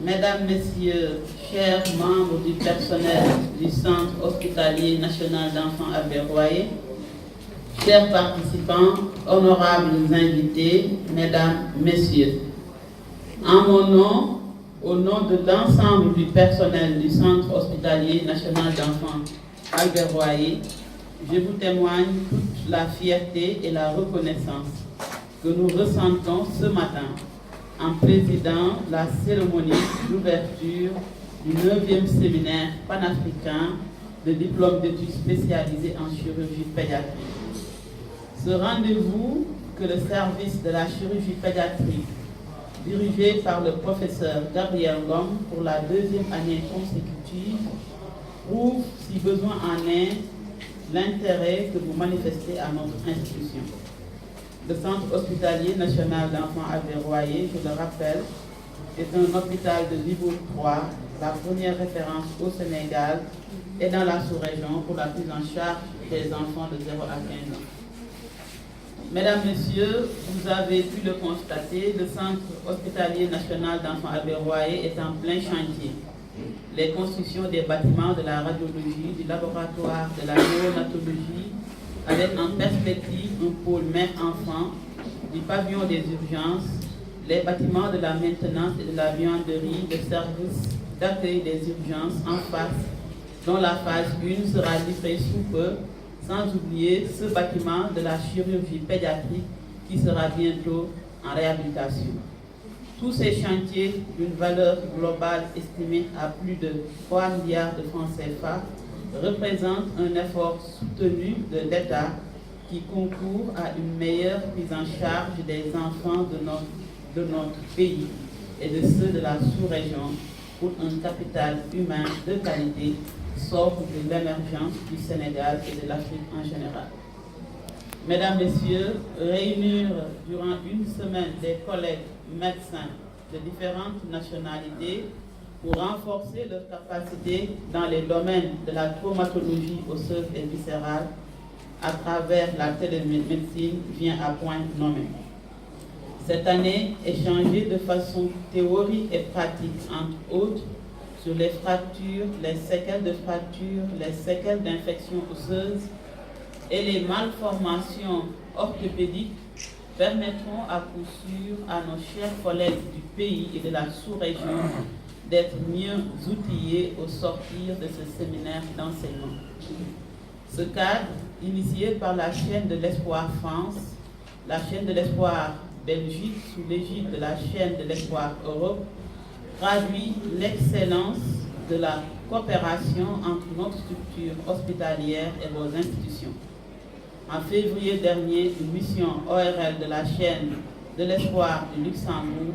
Mesdames, Messieurs, chers membres du personnel du Centre hospitalier national d'enfants Albert Royer, chers participants, honorables invités, Mesdames, Messieurs, en mon nom, au nom de l'ensemble du personnel du Centre hospitalier national d'enfants Albert Royer, je vous témoigne toute la fierté et la reconnaissance que nous ressentons ce matin en présidant la cérémonie d'ouverture du 9e séminaire panafricain de diplôme d'études spécialisées en chirurgie pédiatrique. Ce rendez-vous que le service de la chirurgie pédiatrique, dirigé par le professeur Gabriel Ngom pour la 2e année consécutive, prouve, si besoin en est, l'intérêt que vous manifestez à notre institution. Le Centre hospitalier national d'enfants Albert Royer, je le rappelle, est un hôpital de niveau 3, la première référence au Sénégal et dans la sous-région pour la prise en charge des enfants de 0 à 15 ans. Mesdames, Messieurs, vous avez pu le constater, le Centre hospitalier national d'enfants Albert Royer est en plein chantier. Les constructions des bâtiments de la radiologie, du laboratoire de la néonatologie, avec en perspective un pôle mère-enfant, du pavillon des urgences, les bâtiments de la maintenance et de la vianderie, le service d'accueil des urgences en face, dont la phase 1 sera livrée sous peu, sans oublier ce bâtiment de la chirurgie pédiatrique qui sera bientôt en réhabilitation. Tous ces chantiers d'une valeur globale estimée à plus de 3 milliards de francs CFA représentent un effort soutenu de l'État qui concourt à une meilleure prise en charge des enfants de notre pays et de ceux de la sous-région pour un capital humain de qualité sobre de l'émergence du Sénégal et de l'Afrique en général. Mesdames, Messieurs, réunir durant une semaine des collègues médecins de différentes nationalités pour renforcer leurs capacités dans les domaines de la traumatologie osseuse et viscérale à travers la télémédecine vient à point nommé. Cette année, échanger de façon théorique et pratique, entre autres, sur les fractures, les séquelles de fractures, les séquelles d'infections osseuses et les malformations orthopédiques permettront à coup sûr à nos chers collègues du pays et de la sous-région d'être mieux outillés au sortir de ce séminaire d'enseignement. Ce cadre, initié par la chaîne de l'Espoir France, la chaîne de l'Espoir Belgique sous l'égide de la chaîne de l'Espoir Europe, traduit l'excellence de la coopération entre notre structure hospitalière et vos institutions. En février dernier, une mission ORL de la chaîne de l'Espoir du Luxembourg